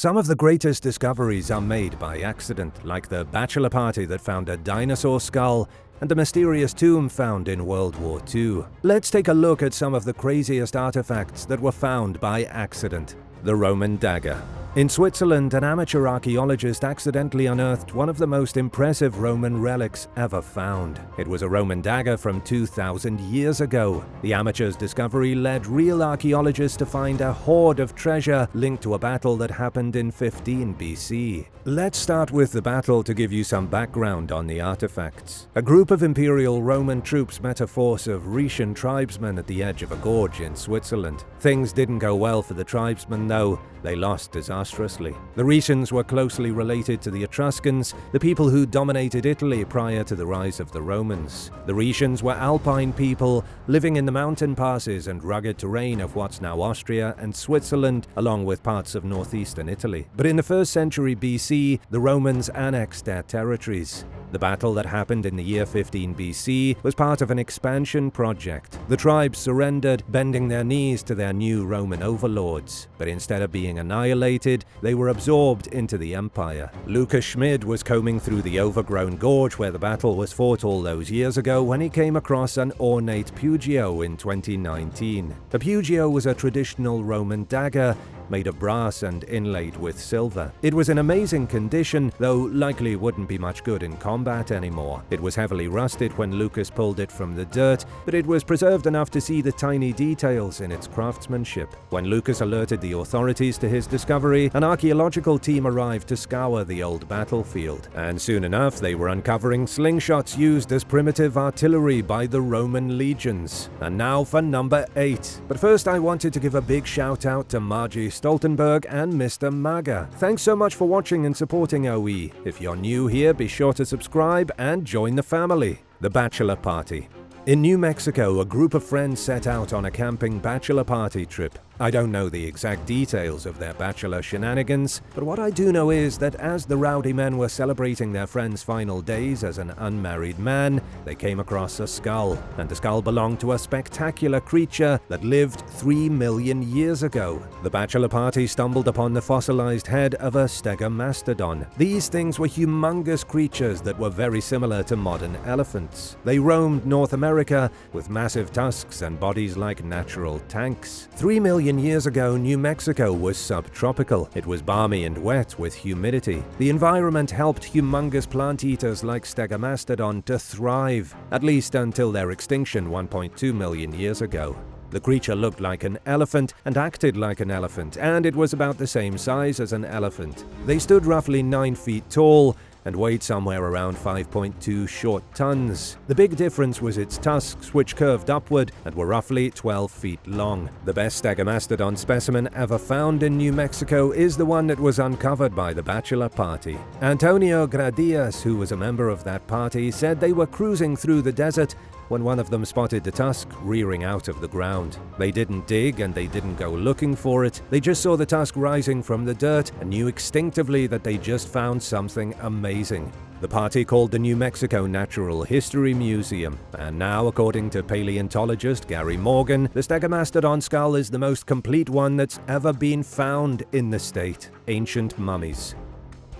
Some of the greatest discoveries are made by accident, like the Bachelor party that found a dinosaur skull and a mysterious tomb found in World War II. Let's take a look at some of the craziest artifacts that were found by accident. The Roman dagger. In Switzerland, an amateur archaeologist accidentally unearthed one of the most impressive Roman relics ever found. It was a Roman dagger from 2,000 years ago. The amateur's discovery led real archaeologists to find a hoard of treasure linked to a battle that happened in 15 BC. Let's start with the battle to give you some background on the artifacts. A group of Imperial Roman troops met a force of Rhaetian tribesmen at the edge of a gorge in Switzerland. Things didn't go well for the tribesmen though. They lost disastrously. The Rhaetians were closely related to the Etruscans, the people who dominated Italy prior to the rise of the Romans. The Rhaetians were Alpine people living in the mountain passes and rugged terrain of what's now Austria and Switzerland, along with parts of northeastern Italy. But in the 1st century BC, the Romans annexed their territories. The battle that happened in the year 15 BC was part of an expansion project. The tribes surrendered, bending their knees to their new Roman overlords. But instead of being annihilated, they were absorbed into the empire. Lucas Schmid was combing through the overgrown gorge where the battle was fought all those years ago when he came across an ornate pugio in 2019. A pugio was a traditional Roman dagger made of brass and inlaid with silver. It was in amazing condition, though likely wouldn't be much good in combat anymore. It was heavily rusted when Lucas pulled it from the dirt, but it was preserved enough to see the tiny details in its craftsmanship. When Lucas alerted the authorities to his discovery, an archaeological team arrived to scour the old battlefield, and soon enough they were uncovering slingshots used as primitive artillery by the Roman legions. And now for number 8. But first I wanted to give a big shout out to Margie Stoltenberg and Mr. Maga. Thanks so much for watching and supporting OE. If you're new here, be sure to subscribe and join the family. The Bachelor Party. In New Mexico, a group of friends set out on a camping bachelor party trip. I don't know the exact details of their bachelor shenanigans, but what I do know is that as the rowdy men were celebrating their friend's final days as an unmarried man, they came across a skull, and the skull belonged to a spectacular creature that lived 3 million years ago. The bachelor party stumbled upon the fossilized head of a stegomastodon. These things were humongous creatures that were very similar to modern elephants. They roamed North America with massive tusks and bodies like natural tanks. 3 million years ago, New Mexico was subtropical. It was balmy and wet with humidity. The environment helped humongous plant eaters like Stegomastodon to thrive, at least until their extinction 1.2 million years ago. The creature looked like an elephant and acted like an elephant, and it was about the same size as an elephant. They stood roughly 9 feet tall and weighed somewhere around 5.2 short tons. The big difference was its tusks, which curved upward and were roughly 12 feet long. The best Stegomastodon specimen ever found in New Mexico is the one that was uncovered by the bachelor party. Antonio Gradias, who was a member of that party, said they were cruising through the desert when one of them spotted the tusk rearing out of the ground. They didn't dig and they didn't go looking for it. They just saw the tusk rising from the dirt and knew instinctively that they just found something amazing. The party called the New Mexico Natural History Museum, and now, according to paleontologist Gary Morgan, the Stegomastodon skull is the most complete one that's ever been found in the state. Ancient mummies.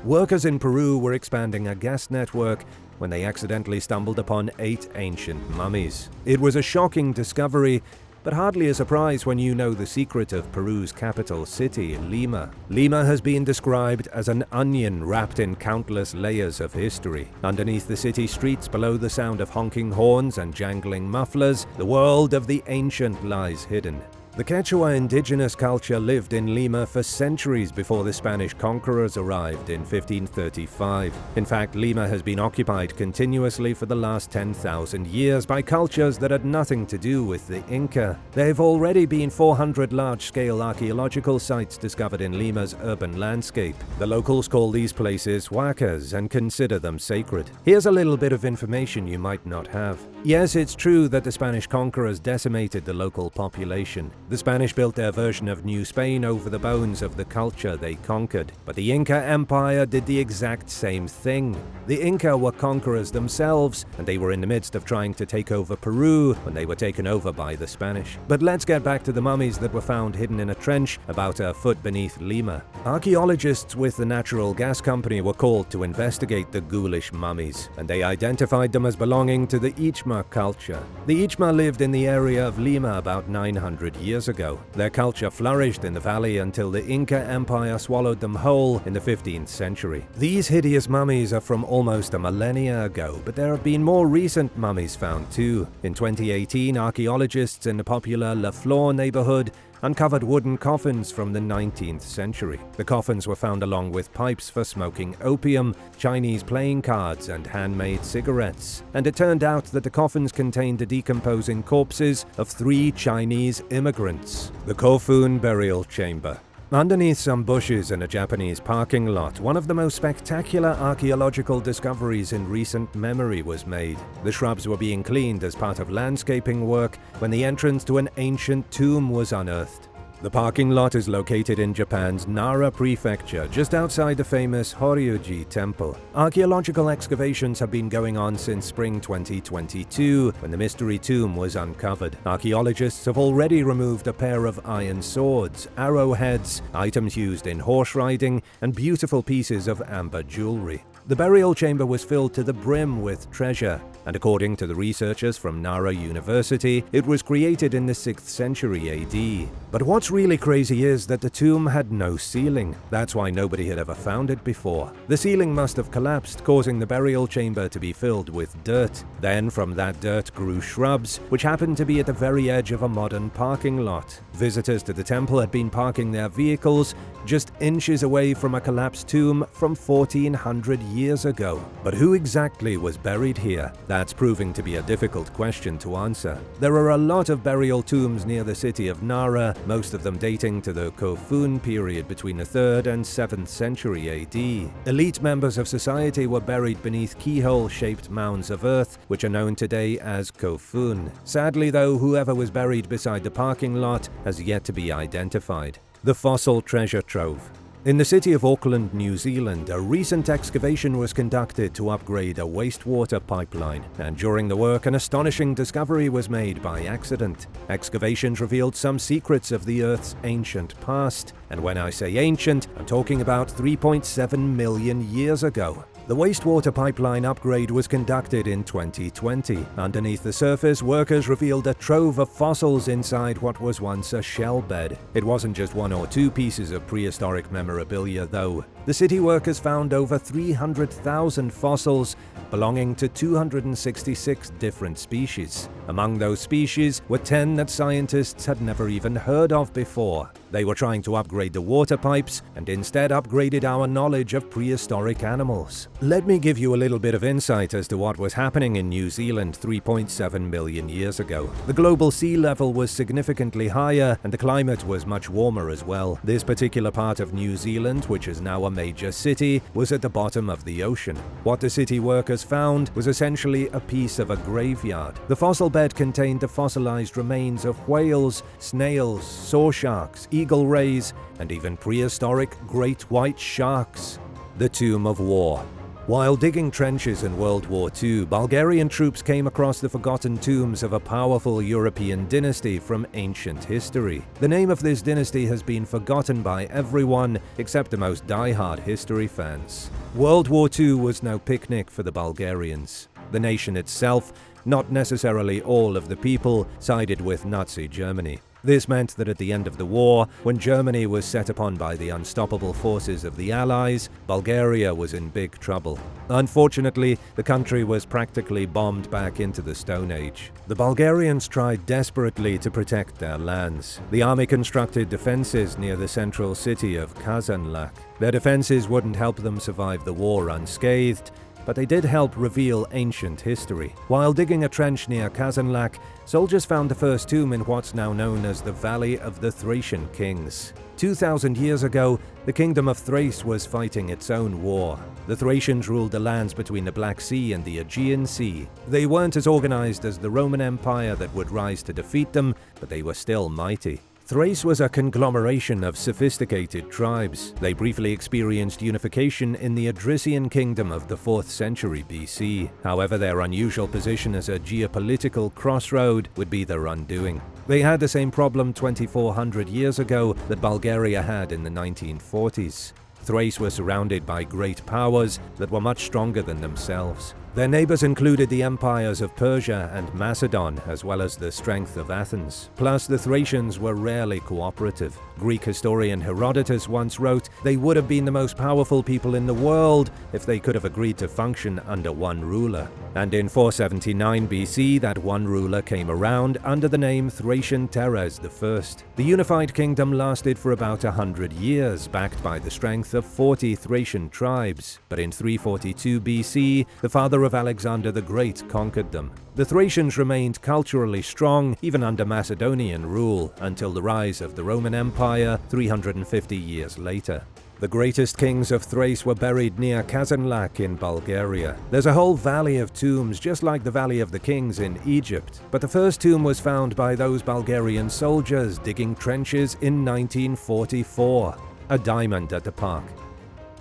Workers in Peru were expanding a gas network when they accidentally stumbled upon 8 ancient mummies. It was a shocking discovery, but hardly a surprise when you know the secret of Peru's capital city, Lima. Lima has been described as an onion wrapped in countless layers of history. Underneath the city streets, below the sound of honking horns and jangling mufflers, the world of the ancient lies hidden. The Quechua indigenous culture lived in Lima for centuries before the Spanish conquerors arrived in 1535. In fact, Lima has been occupied continuously for the last 10,000 years by cultures that had nothing to do with the Inca. There have already been 400 large-scale archaeological sites discovered in Lima's urban landscape. The locals call these places huacas and consider them sacred. Here's a little bit of information you might not have. Yes, it's true that the Spanish conquerors decimated the local population. The Spanish built their version of New Spain over the bones of the culture they conquered, but the Inca Empire did the exact same thing. The Inca were conquerors themselves, and they were in the midst of trying to take over Peru when they were taken over by the Spanish. But let's get back to the mummies that were found hidden in a trench about a foot beneath Lima. Archaeologists with the Natural Gas Company were called to investigate the ghoulish mummies, and they identified them as belonging to the Ichma culture. The Ichma lived in the area of Lima about 900 years ago. Their culture flourished in the valley until the Inca Empire swallowed them whole in the 15th century. These hideous mummies are from almost a millennia ago, but there have been more recent mummies found too. In 2018, archaeologists in the popular La Flor neighborhood uncovered wooden coffins from the 19th century. The coffins were found along with pipes for smoking opium, Chinese playing cards, and handmade cigarettes. And it turned out that the coffins contained the decomposing corpses of 3 Chinese immigrants. The Kofun burial chamber. Underneath some bushes in a Japanese parking lot, one of the most spectacular archaeological discoveries in recent memory was made. The shrubs were being cleaned as part of landscaping work when the entrance to an ancient tomb was unearthed. The parking lot is located in Japan's Nara Prefecture, just outside the famous Horyuji Temple. Archaeological excavations have been going on since spring 2022, when the mystery tomb was uncovered. Archaeologists have already removed a pair of iron swords, arrowheads, items used in horse riding, and beautiful pieces of amber jewelry. The burial chamber was filled to the brim with treasure, and according to the researchers from Nara University, it was created in the 6th century AD. But what's really crazy is that the tomb had no ceiling. That's why nobody had ever found it before. The ceiling must have collapsed, causing the burial chamber to be filled with dirt. Then from that dirt grew shrubs, which happened to be at the very edge of a modern parking lot. Visitors to the temple had been parking their vehicles just inches away from a collapsed tomb from 1400 years ago. But who exactly was buried here? That's proving to be a difficult question to answer. There are a lot of burial tombs near the city of Nara, most of them dating to the Kofun period between the 3rd and 7th century AD. Elite members of society were buried beneath keyhole-shaped mounds of earth, which are known today as Kofun. Sadly though, whoever was buried beside the parking lot has yet to be identified. The fossil treasure trove. In the city of Auckland, New Zealand, a recent excavation was conducted to upgrade a wastewater pipeline, and during the work an astonishing discovery was made by accident. Excavations revealed some secrets of the Earth's ancient past, and when I say ancient, I'm talking about 3.7 million years ago. The wastewater pipeline upgrade was conducted in 2020. Underneath the surface, workers revealed a trove of fossils inside what was once a shell bed. It wasn't just 1 or 2 pieces of prehistoric memorabilia, though. The city workers found over 300,000 fossils belonging to 266 different species. Among those species were 10 that scientists had never even heard of before. They were trying to upgrade the water pipes and instead upgraded our knowledge of prehistoric animals. Let me give you a little bit of insight as to what was happening in New Zealand 3.7 million years ago. The global sea level was significantly higher and the climate was much warmer as well. This particular part of New Zealand, which is now a major city, was at the bottom of the ocean. What the city workers found was essentially a piece of a graveyard. The fossil bed contained the fossilized remains of whales, snails, saw sharks, eagle rays, and even prehistoric great white sharks. The Tomb of War. While digging trenches in World War II, Bulgarian troops came across the forgotten tombs of a powerful European dynasty from ancient history. The name of this dynasty has been forgotten by everyone except the most die-hard history fans. World War II was no picnic for the Bulgarians. The nation itself, not necessarily all of the people, sided with Nazi Germany. This meant that at the end of the war, when Germany was set upon by the unstoppable forces of the Allies, Bulgaria was in big trouble. Unfortunately, the country was practically bombed back into the Stone Age. The Bulgarians tried desperately to protect their lands. The army constructed defenses near the central city of Kazanlak. Their defenses wouldn't help them survive the war unscathed, but they did help reveal ancient history. While digging a trench near Kazanlak, soldiers found the first tomb in what's now known as the Valley of the Thracian Kings. 2,000 years ago, the kingdom of Thrace was fighting its own war. The Thracians ruled the lands between the Black Sea and the Aegean Sea. They weren't as organized as the Roman Empire that would rise to defeat them, but they were still mighty. Thrace was a conglomeration of sophisticated tribes. They briefly experienced unification in the Adrician kingdom of the 4th century BC. However, their unusual position as a geopolitical crossroad would be their undoing. They had the same problem 2,400 years ago that Bulgaria had in the 1940s. Thrace was surrounded by great powers that were much stronger than themselves. Their neighbors included the empires of Persia and Macedon, as well as the strength of Athens. Plus, the Thracians were rarely cooperative. Greek historian Herodotus once wrote, "They would have been the most powerful people in the world if they could have agreed to function under one ruler." And in 479 BC, that one ruler came around under the name Thracian Teres I. The unified kingdom lasted for about 100 years, backed by the strength of 40 Thracian tribes. But in 342 BC, the father of Alexander the Great conquered them. The Thracians remained culturally strong even under Macedonian rule until the rise of the Roman Empire 350 years later. The greatest kings of Thrace were buried near Kazanlak in Bulgaria. There's a whole valley of tombs, just like the Valley of the Kings in Egypt. But the first tomb was found by those Bulgarian soldiers digging trenches in 1944. A diamond at the park.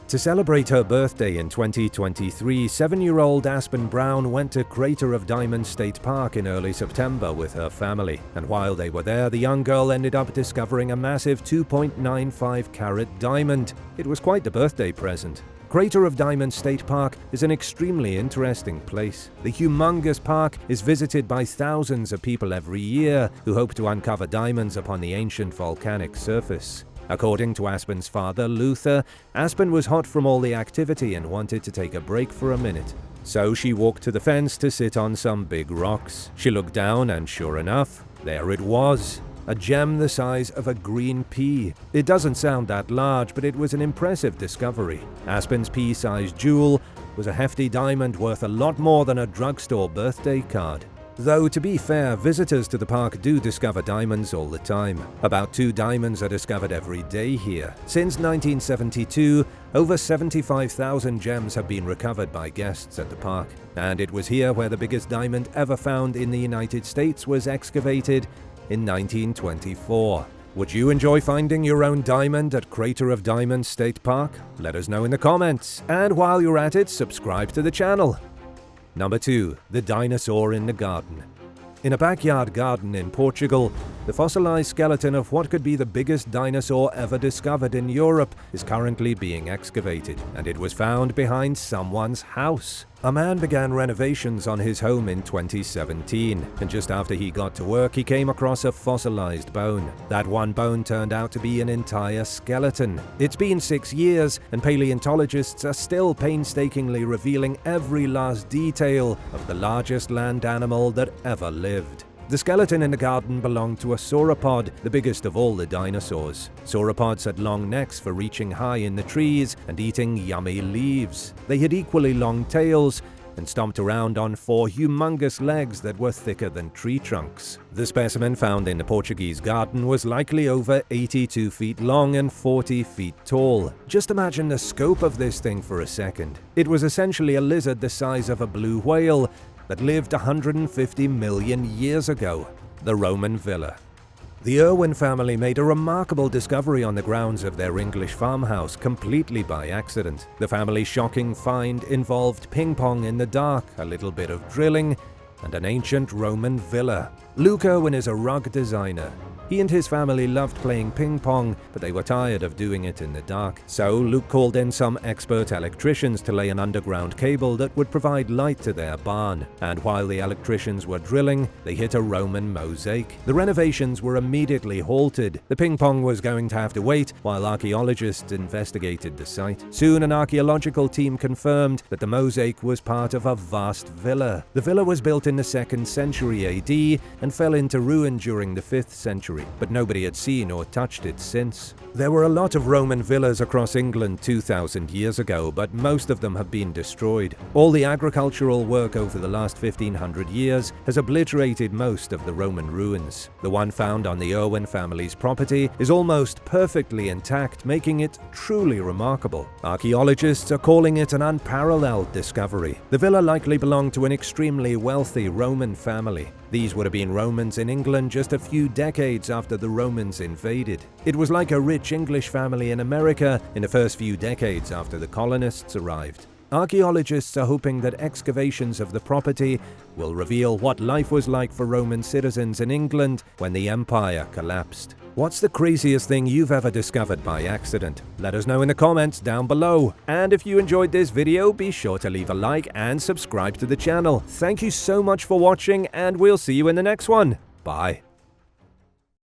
To celebrate her birthday in 2023, 7-year-old Aspen Brown went to Crater of Diamonds State Park in early September with her family. And while they were there, the young girl ended up discovering a massive 2.95-carat diamond. It was quite the birthday present. Crater of Diamonds State Park is an extremely interesting place. The humongous park is visited by thousands of people every year who hope to uncover diamonds upon the ancient volcanic surface. According to Aspen's father, Luther, Aspen was hot from all the activity and wanted to take a break for a minute. So she walked to the fence to sit on some big rocks. She looked down and sure enough, there it was. A gem the size of a green pea. It doesn't sound that large, but it was an impressive discovery. Aspen's pea-sized jewel was a hefty diamond worth a lot more than a drugstore birthday card. Though, to be fair, visitors to the park do discover diamonds all the time. About 2 diamonds are discovered every day here. Since 1972, over 75,000 gems have been recovered by guests at the park. And it was here where the biggest diamond ever found in the United States was excavated in 1924. Would you enjoy finding your own diamond at Crater of Diamonds State Park? Let us know in the comments. And while you're at it, subscribe to the channel. Number 2. The Dinosaur in the Garden. In a backyard garden in Portugal, the fossilized skeleton of what could be the biggest dinosaur ever discovered in Europe is currently being excavated, and it was found behind someone's house. A man began renovations on his home in 2017, and just after he got to work, he came across a fossilized bone. That one bone turned out to be an entire skeleton. It's been 6 years, and paleontologists are still painstakingly revealing every last detail of the largest land animal that ever lived. The skeleton in the garden belonged to a sauropod, the biggest of all the dinosaurs. Sauropods had long necks for reaching high in the trees and eating yummy leaves. They had equally long tails and stomped around on 4 humongous legs that were thicker than tree trunks. The specimen found in the Portuguese garden was likely over 82 feet long and 40 feet tall. Just imagine the scope of this thing for a second. It was essentially a lizard the size of a blue whale that lived 150 million years ago, the Roman villa. The Irwin family made a remarkable discovery on the grounds of their English farmhouse completely by accident. The family's shocking find involved ping pong in the dark, a little bit of drilling, and an ancient Roman villa. Luke Irwin is a rug designer. He and his family loved playing ping pong, but they were tired of doing it in the dark. So Luke called in some expert electricians to lay an underground cable that would provide light to their barn. And while the electricians were drilling, they hit a Roman mosaic. The renovations were immediately halted. The ping pong was going to have to wait while archaeologists investigated the site. Soon an archaeological team confirmed that the mosaic was part of a vast villa. The villa was built in the 2nd century AD and fell into ruin during the 5th century. But nobody had seen or touched it since. There were a lot of Roman villas across England 2,000 years ago, but most of them have been destroyed. All the agricultural work over the last 1,500 years has obliterated most of the Roman ruins. The one found on the Irwin family's property is almost perfectly intact, making it truly remarkable. Archaeologists are calling it an unparalleled discovery. The villa likely belonged to an extremely wealthy Roman family. These would have been Romans in England just a few decades after the Romans invaded. It was like a rich English family in America in the first few decades after the colonists arrived. Archaeologists are hoping that excavations of the property will reveal what life was like for Roman citizens in England when the empire collapsed. What's the craziest thing you've ever discovered by accident? Let us know in the comments down below. And if you enjoyed this video, be sure to leave a like and subscribe to the channel. Thank you so much for watching, and we'll see you in the next one. Bye.